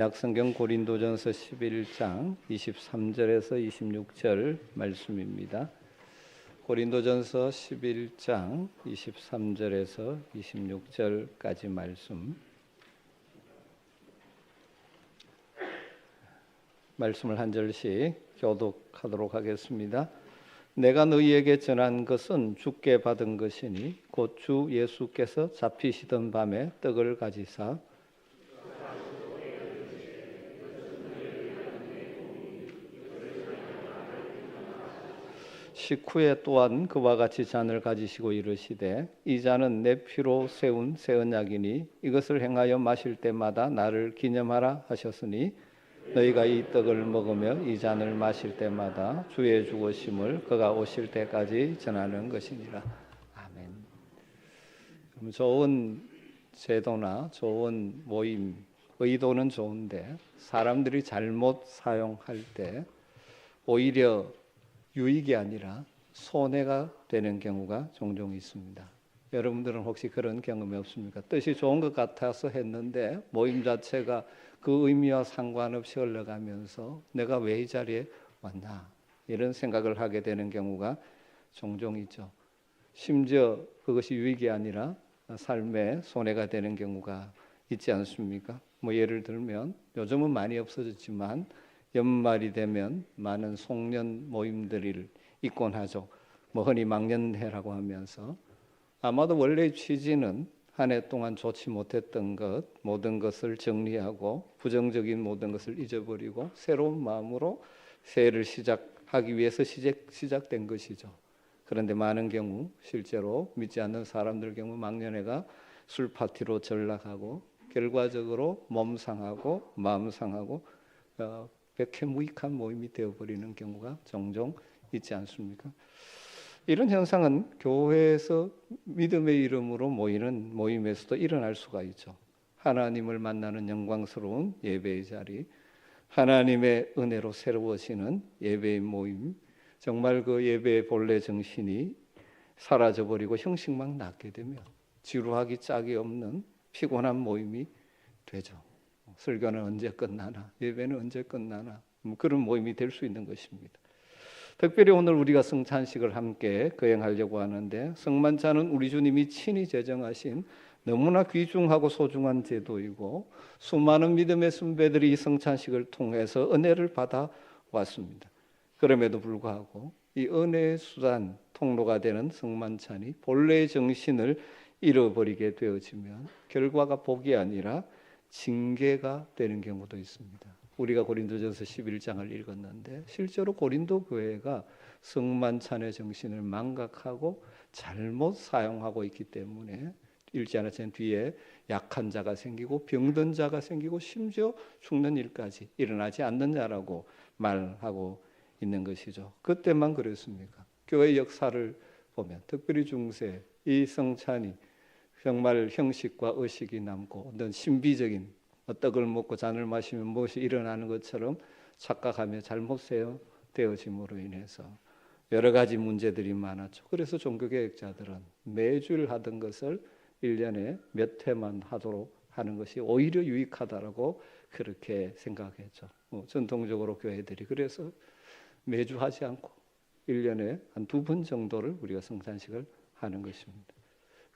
약성경 고린도전서 11장 23절에서 26절 말씀입니다. 고린도전서 11장 23절에서 26절까지 말씀을 한 절씩 교독하도록 하겠습니다. 내가 너희에게 전한 것은 주께 받은 것이니 곧 주 예수께서 잡히시던 밤에 떡을 가지사 식후에 또한 그와 같이 잔을 가지시고 이르시되 이 잔은 내 피로 세운 새 언약이니 이것을 행하여 마실 때마다 나를 기념하라 하셨으니 너희가 이 떡을 먹으며 이 잔을 마실 때마다 주의 죽으심을 그가 오실 때까지 전하는 것이니라. 아멘. 그럼 좋은 제도나 좋은 모임, 의도는 좋은데 사람들이 잘못 사용할 때 오히려 유익이 아니라 손해가 되는 경우가 종종 있습니다. 여러분들은 혹시 그런 경험이 없습니까? 뜻이 좋은 것 같아서 했는데 모임 자체가 그 의미와 상관없이 흘러가면서 내가 왜 이 자리에 왔나 이런 생각을 하게 되는 경우가 종종 있죠. 심지어 그것이 유익이 아니라 삶에 손해가 되는 경우가 있지 않습니까? 예를 들면 요즘은 많이 없어졌지만 연말이 되면 많은 송년 모임들을 있곤 하죠. 흔히 망년회라고 하면서 아마도 원래의 취지는 한 해 동안 좋지 못했던 것 모든 것을 정리하고 부정적인 모든 것을 잊어버리고 새로운 마음으로 새해를 시작하기 위해서 시작된 것이죠. 그런데 많은 경우 실제로 믿지 않는 사람들 경우 망년회가 술 파티로 전락하고 결과적으로 몸 상하고 마음 상하고 백해무익한 모임이 되어버리는 경우가 종종 있지 않습니까? 이런 현상은 교회에서 믿음의 이름으로 모이는 모임에서도 일어날 수가 있죠. 하나님을 만나는 영광스러운 예배의 자리, 하나님의 은혜로 새로워지는 예배의 모임, 정말 그 예배의 본래 정신이 사라져버리고 형식만 낳게 되면 지루하기 짝이 없는 피곤한 모임이 되죠. 설교는 언제 끝나나, 예배는 언제 끝나나, 그런 모임이 될 수 있는 것입니다. 특별히 오늘 우리가 성찬식을 함께 거행하려고 하는데 성만찬은 우리 주님이 친히 제정하신 너무나 귀중하고 소중한 제도이고 수많은 믿음의 선배들이 이 성찬식을 통해서 은혜를 받아 왔습니다. 그럼에도 불구하고 이 은혜의 수단 통로가 되는 성만찬이 본래의 정신을 잃어버리게 되어지면 결과가 복이 아니라 징계가 되는 경우도 있습니다. 우리가 고린도전서 11장을 읽었는데 실제로 고린도 교회가 성만찬의 정신을 망각하고 잘못 사용하고 있기 때문에 읽지 않았지만 뒤에 약한 자가 생기고 병든 자가 생기고 심지어 죽는 일까지 일어나지 않는 자라고 말하고 있는 것이죠. 그때만 그랬습니까? 교회 역사를 보면 특별히 중세 이 성찬이 정말 형식과 의식이 남고 어떤 신비적인 떡을 먹고 잔을 마시면 무엇이 일어나는 것처럼 착각하며 잘못 되어짐으로 인해서 여러 가지 문제들이 많았죠. 그래서 종교개혁자들은 매주일 하던 것을 1년에 몇 회만 하도록 하는 것이 오히려 유익하다라고 그렇게 생각했죠. 전통적으로 교회들이 그래서 매주 하지 않고 1년에 한 2번 정도를 우리가 성찬식을 하는 것입니다.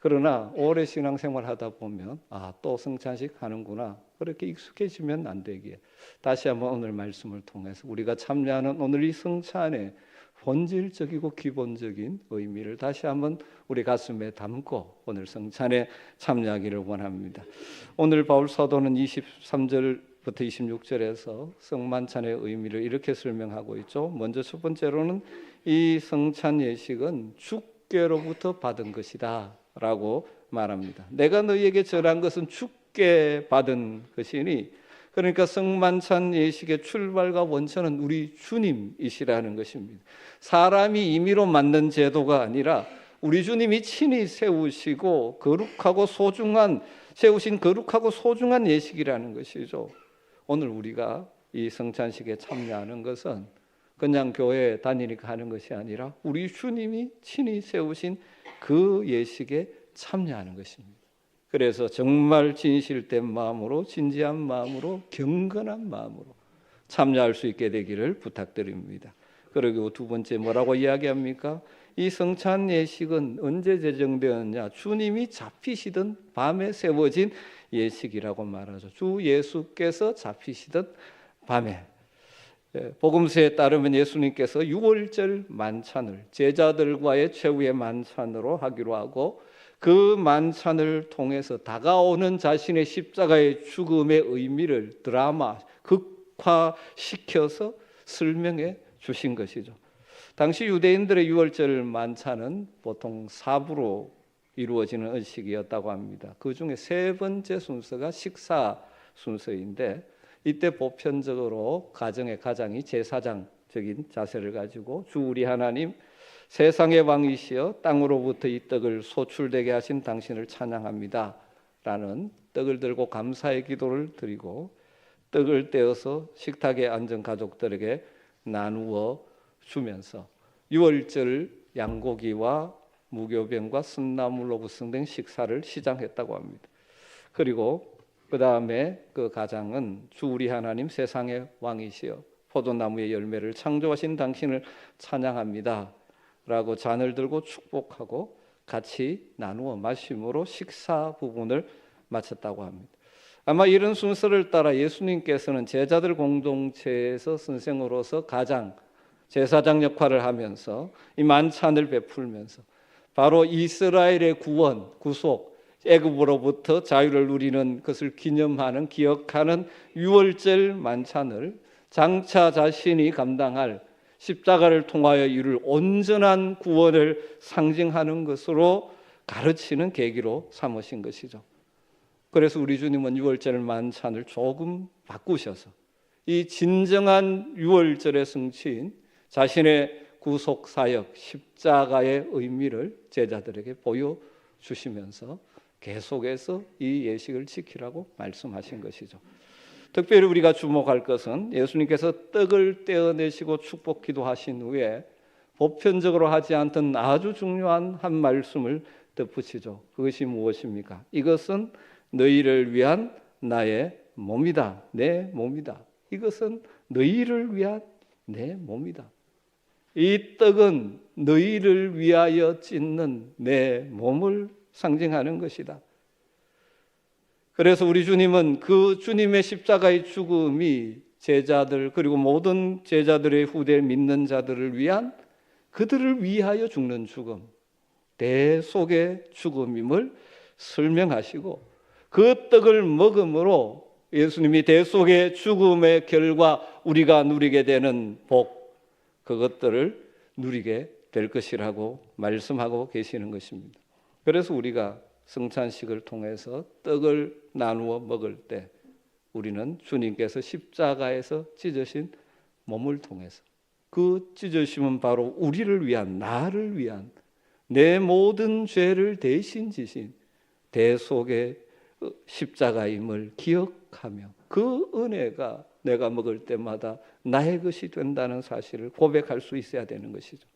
그러나 오래 신앙생활 하다 보면 또 성찬식 하는구나 그렇게 익숙해지면 안 되기에 다시 한번 오늘 말씀을 통해서 우리가 참여하는 오늘 이 성찬의 본질적이고 기본적인 의미를 다시 한번 우리 가슴에 담고 오늘 성찬에 참여하기를 원합니다. 오늘 바울 사도는 23절부터 26절에서 성만찬의 의미를 이렇게 설명하고 있죠. 먼저 첫 번째로는 이 성찬 예식은 주께로부터 받은 것이다 라고 말합니다. 내가 너희에게 전한 것은 주께 받은 것이니 그러니까 성만찬 예식의 출발과 원천은 우리 주님이시라는 것입니다. 사람이 임의로 만든 제도가 아니라 우리 주님이 친히 세우신 거룩하고 소중한 예식이라는 것이죠. 오늘 우리가 이 성찬식에 참여하는 것은 그냥 교회에 다니니까 하는 것이 아니라 우리 주님이 친히 세우신 그 예식에 참여하는 것입니다. 그래서 정말 진실된 마음으로, 진지한 마음으로, 경건한 마음으로 참여할 수 있게 되기를 부탁드립니다. 그리고 두 번째 뭐라고 이야기합니까? 이 성찬 예식은 언제 제정되었냐? 주님이 잡히시던 밤에 세워진 예식이라고 말하죠. 주 예수께서 잡히시던 밤에, 복음서에 따르면 예수님께서 유월절 만찬을 제자들과의 최후의 만찬으로 하기로 하고, 그 만찬을 통해서 다가오는 자신의 십자가의 죽음의 의미를 드라마, 극화시켜서 설명해 주신 것이죠. 당시 유대인들의 유월절 만찬은 보통 4부로 이루어지는 의식이었다고 합니다. 그 중에 세 번째 순서가 식사 순서인데, 이때 보편적으로 가정의 가장이 제사장적인 자세를 가지고 주 우리 하나님, 세상의 왕이시여 땅으로부터 이 떡을 소출되게 하신 당신을 찬양합니다 라는 떡을 들고 감사의 기도를 드리고, 떡을 떼어서 식탁에 앉은 가족들에게 나누어 주면서 유월절 양고기와 무교병과 쓴나물로 구성된 식사를 시작했다고 합니다. 그리고 그 다음에 그 가장은 주 우리 하나님, 세상의 왕이시여 포도나무의 열매를 창조하신 당신을 찬양합니다 라고 잔을 들고 축복하고 같이 나누어 마심으로 식사 부분을 마쳤다고 합니다. 아마 이런 순서를 따라 예수님께서는 제자들 공동체에서 선생으로서 가장, 제사장 역할을 하면서 이 만찬을 베풀면서 바로 이스라엘의 구원, 구속, 애굽으로부터 자유를 누리는 것을 기념하는, 기억하는 유월절 만찬을 장차 자신이 감당할 십자가를 통하여 이룰 온전한 구원을 상징하는 것으로 가르치는 계기로 삼으신 것이죠. 그래서 우리 주님은 유월절 만찬을 조금 바꾸셔서 이 진정한 유월절의 성취인 자신의 구속 사역, 십자가의 의미를 제자들에게 보여주시면서 계속해서 이 예식을 지키라고 말씀하신 것이죠. 특별히 우리가 주목할 것은 예수님께서 떡을 떼어내시고 축복 기도하신 후에 보편적으로 하지 않던 아주 중요한 한 말씀을 덧붙이죠. 그것이 무엇입니까? 이것은 너희를 위한 나의 몸이다. 내 몸이다. 이것은 너희를 위한 내 몸이다. 이 떡은 너희를 위하여 찢는 내 몸을 상징하는 것이다. 그래서 우리 주님은 그 주님의 십자가의 죽음이 제자들, 그리고 모든 제자들의 후대 믿는 자들을 위한, 그들을 위하여 죽는 죽음, 대속의 죽음임을 설명하시고, 그 떡을 먹음으로 예수님이 대속의 죽음의 결과 우리가 누리게 되는 복, 그것들을 누리게 될 것이라고 말씀하고 계시는 것입니다. 그래서 우리가 성찬식을 통해서 떡을 나누어 먹을 때 우리는 주님께서 십자가에서 찢으신 몸을 통해서, 그 찢으심은 바로 우리를 위한, 나를 위한, 내 모든 죄를 대신 지신 대속의 십자가임을 기억하며 그 은혜가 내가 먹을 때마다 나의 것이 된다는 사실을 고백할 수 있어야 되는 것이죠.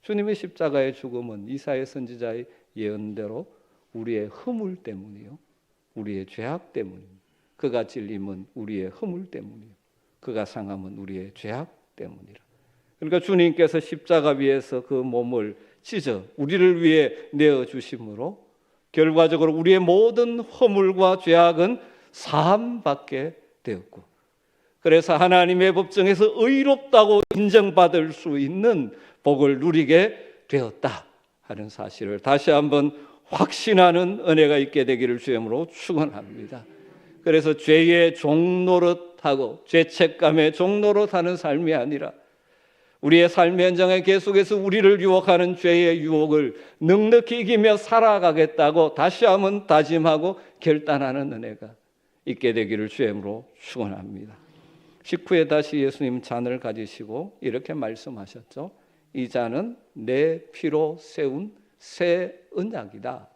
주님의 십자가의 죽음은 이사야 선지자의 예언대로 우리의 허물 때문이요, 우리의 죄악 때문입니다. 그가 찔림은 우리의 허물 때문이요, 그가 상함은 우리의 죄악 때문이라. 그러니까 주님께서 십자가 위에서 그 몸을 찢어 우리를 위해 내어주심으로 결과적으로 우리의 모든 허물과 죄악은 사함받게 되었고, 그래서 하나님의 법정에서 의롭다고 인정받을 수 있는 복을 누리게 되었다 하는 사실을 다시 한번 확신하는 은혜가 있게 되기를 주님으로 축원합니다. 그래서 죄의 종노릇하고 죄책감의 종노릇하는 삶이 아니라 우리의 삶의 현장에 계속해서 우리를 유혹하는 죄의 유혹을 넉넉히 이기며 살아가겠다고 다시 한번 다짐하고 결단하는 은혜가 있게 되기를 주님으로 축원합니다. 식후에 다시 예수님 잔을 가지시고 이렇게 말씀하셨죠. 이 잔은 내 피로 세운 새 언약이다.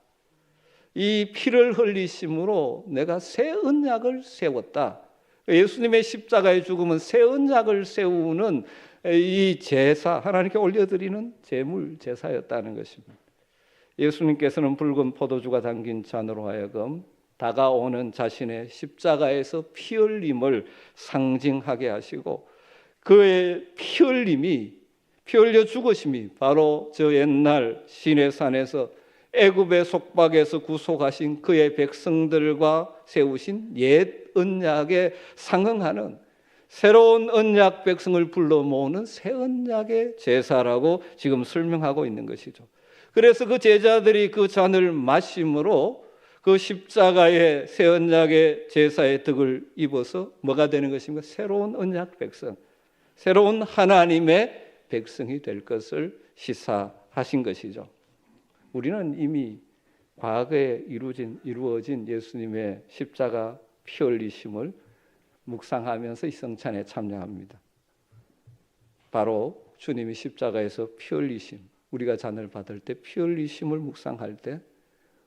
이 피를 흘리심으로 내가 새 언약을 세웠다. 예수님의 십자가의 죽음은 새 언약을 세우는 이 제사, 하나님께 올려드리는 제물 제사였다는 것입니다. 예수님께서는 붉은 포도주가 담긴 잔으로 하여금 다가오는 자신의 십자가에서 피 흘림을 상징하게 하시고, 그의 피 흘림이, 피 흘려 죽으심이 바로 저 옛날 시내산에서 애굽의 속박에서 구속하신 그의 백성들과 세우신 옛 언약에 상응하는 새로운 언약 백성을 불러 모으는 새 언약의 제사라고 지금 설명하고 있는 것이죠. 그래서 그 제자들이 그 잔을 마심으로 그 십자가의 새 언약의 제사의 덕을 입어서 뭐가 되는 것입니까? 새로운 언약 백성, 새로운 하나님의 백성이 될 것을 시사하신 것이죠. 우리는 이미 과거에 이루어진 예수님의 십자가 피 흘리심을 묵상하면서 이 성찬에 참여합니다. 바로 주님이 십자가에서 피 흘리심, 우리가 잔을 받을 때 피 흘리심을 묵상할 때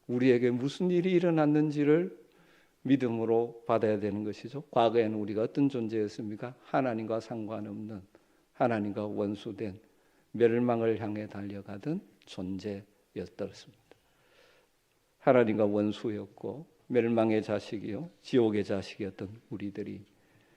우리에게 무슨 일이 일어났는지를 믿음으로 받아야 되는 것이죠. 과거에는 우리가 어떤 존재였습니까? 하나님과 상관없는, 하나님과 원수된, 멸망을 향해 달려가던 존재였습니다. 하나님과 원수였고 멸망의 자식이요 지옥의 자식이었던 우리들이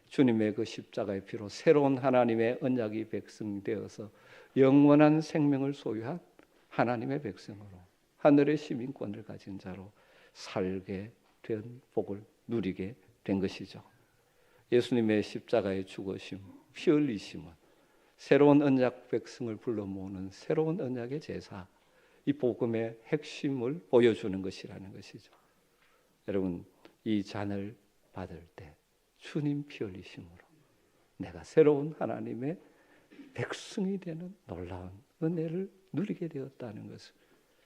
주님의 그 십자가의 피로 새로운 하나님의 언약이 백성되어서 영원한 생명을 소유한 하나님의 백성으로 하늘의 시민권을 가진 자로 살게 된 복을 누리게 된 것이죠. 예수님의 십자가의 죽으심, 피 흘리심은 새로운 언약 백성을 불러 모으는 새로운 언약의 제사, 이 복음의 핵심을 보여주는 것이라는 것이죠. 여러분, 이 잔을 받을 때 주님 피 흘리심으로 내가 새로운 하나님의 백성이 되는 놀라운 은혜를 누리게 되었다는 것을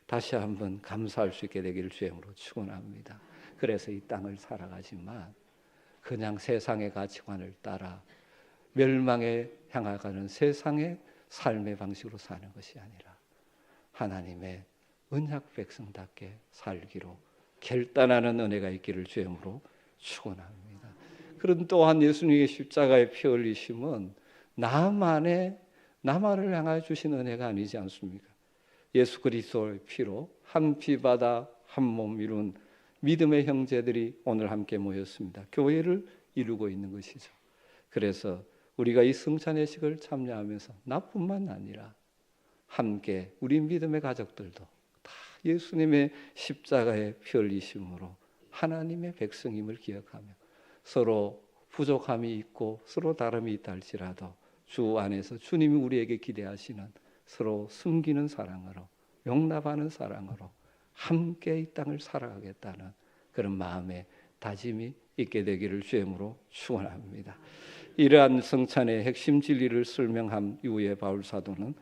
다시 한번 감사할 수 있게 되기를 주님으로 축원합니다. 그래서 이 땅을 살아가지만 그냥 세상의 가치관을 따라 멸망에 향하가는 세상의 삶의 방식으로 사는 것이 아니라 하나님의 언약 백성답게 살기로 결단하는 은혜가 있기를 주님으로 축원합니다. 그런 또한 예수님의 십자가의 피 흘리심은 나만을 향하여 주신 은혜가 아니지 않습니까? 예수 그리스도의 피로 한 피 받아 한 몸 이룬 믿음의 형제들이 오늘 함께 모였습니다. 교회를 이루고 있는 것이죠. 그래서 우리가 이 성찬예식을 참여하면서 나뿐만 아니라 함께 우리 믿음의 가족들도 다 예수님의 십자가의 피 흘리심으로 하나님의 백성임을 기억하며 서로 부족함이 있고 서로 다름이 있다 할지라도 주 안에서 주님이 우리에게 기대하시는 서로 숨기는 사랑으로 용납하는 사랑으로 함께 이 땅을 살아가겠다는 그런 마음의 다짐이 있게 되기를 주님으로 축원합니다. 이러한 성찬의 핵심 진리를 설명한 이후에 바울 사도는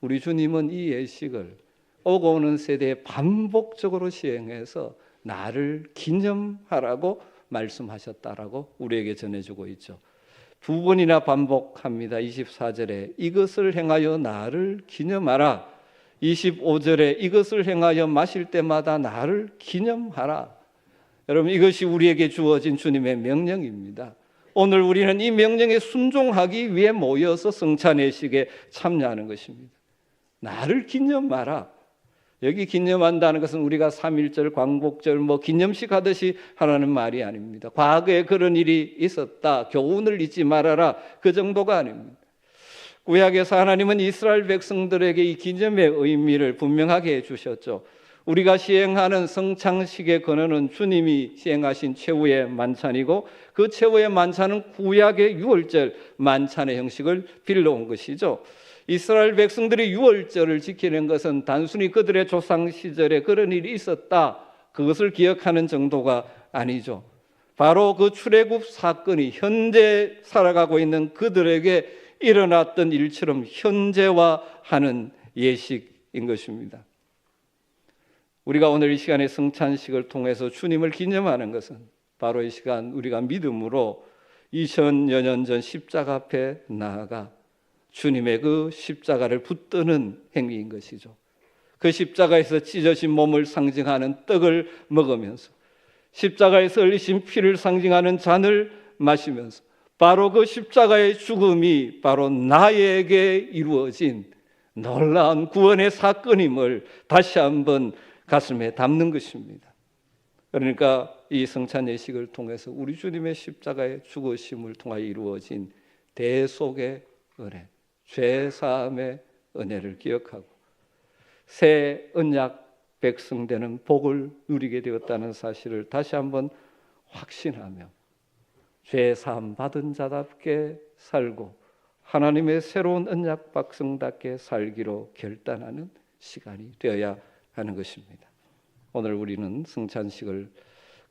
우리 주님은 이 예식을 오고 오는 세대에 반복적으로 시행해서 나를 기념하라고 말씀하셨다라고 우리에게 전해주고 있죠. 두 번이나 반복합니다. 24절에 이것을 행하여 나를 기념하라. 25절에 이것을 행하여 마실 때마다 나를 기념하라. 여러분, 이것이 우리에게 주어진 주님의 명령입니다. 오늘 우리는 이 명령에 순종하기 위해 모여서 성찬예식에 참여하는 것입니다. 나를 기념하라. 여기 기념한다는 것은 우리가 3.1절, 광복절, 기념식 하듯이 하라는 말이 아닙니다. 과거에 그런 일이 있었다, 교훈을 잊지 말아라, 그 정도가 아닙니다. 구약에서 하나님은 이스라엘 백성들에게 이 기념의 의미를 분명하게 해주셨죠. 우리가 시행하는 성찬식의 근원은 주님이 시행하신 최후의 만찬이고 그 최후의 만찬은 구약의 유월절 만찬의 형식을 빌려온 것이죠. 이스라엘 백성들이 유월절을 지키는 것은 단순히 그들의 조상 시절에 그런 일이 있었다, 그것을 기억하는 정도가 아니죠. 바로 그 출애굽 사건이 현재 살아가고 있는 그들에게 일어났던 일처럼 현재화하는 예식인 것입니다. 우리가 오늘 이 시간에 성찬식을 통해서 주님을 기념하는 것은 바로 이 시간 우리가 믿음으로 2000여 년 전 십자가 앞에 나아가 주님의 그 십자가를 붙드는 행위인 것이죠. 그 십자가에서 찢어진 몸을 상징하는 떡을 먹으면서 십자가에서 흘리신 피를 상징하는 잔을 마시면서 바로 그 십자가의 죽음이 바로 나에게 이루어진 놀라운 구원의 사건임을 다시 한번 가슴에 담는 것입니다. 그러니까 이 성찬 예식을 통해서 우리 주님의 십자가의 죽으심을 통하여 이루어진 대속의 은혜, 죄 사함의 은혜를 기억하고 새 언약 백성 되는 복을 누리게 되었다는 사실을 다시 한번 확신하며 죄 사함 받은 자답게 살고 하나님의 새로운 언약 백성답게 살기로 결단하는 시간이 되어야 하는 것입니다. 오늘 우리는 성찬식을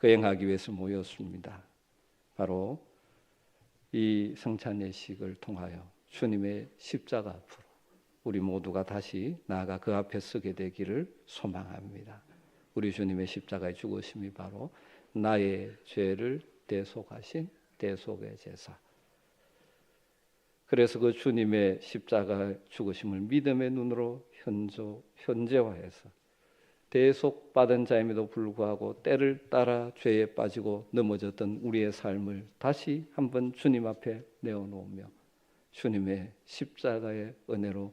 거행하기 위해서 모였습니다. 바로 이 성찬 예식을 통하여 주님의 십자가 앞으로 우리 모두가 다시 나아가 그 앞에 서게 되기를 소망합니다. 우리 주님의 십자가의 죽으심이 바로 나의 죄를 대속하신 대속의 제사. 그래서 그 주님의 십자가 죽으심을 믿음의 눈으로 현재화해서 대속받은 자임에도 불구하고 때를 따라 죄에 빠지고 넘어졌던 우리의 삶을 다시 한번 주님 앞에 내어놓으며 주님의 십자가의 은혜로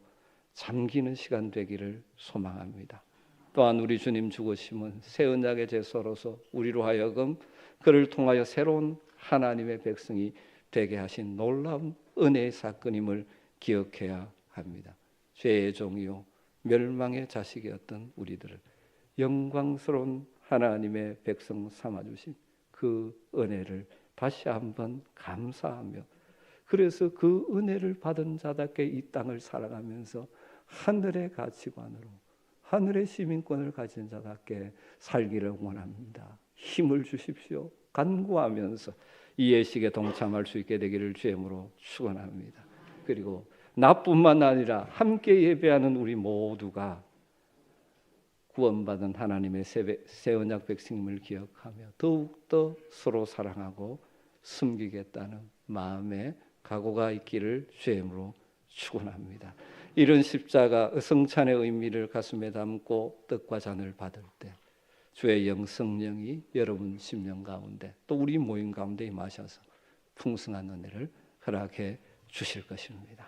잠기는 시간 되기를 소망합니다. 또한 우리 주님 죽으심은 새 언약의 제사로서 우리로 하여금 그를 통하여 새로운 하나님의 백성이 되게 하신 놀라운 은혜의 사건임을 기억해야 합니다. 죄의 종이요 멸망의 자식이었던 우리들을 영광스러운 하나님의 백성 삼아주신 그 은혜를 다시 한번 감사하며 그래서 그 은혜를 받은 자답게 이 땅을 살아가면서 하늘의 가치관으로 하늘의 시민권을 가진 자답게 살기를 원합니다. 힘을 주십시오. 간구하면서 이 예식에 동참할 수 있게 되기를 주임으로 축원합니다. 그리고 나뿐만 아니라 함께 예배하는 우리 모두가 구원받은 하나님의 새 언약 백성임을 기억하며 더욱더 서로 사랑하고 섬기겠다는 마음의 각오가 있기를 주임으로 축원합니다. 이런 십자가 성찬의 의미를 가슴에 담고 떡과 잔을 받을 때 주의 영성령이 여러분 심령 가운데 또 우리 모임 가운데 임하셔서 풍성한 은혜를 허락해 주실 것입니다.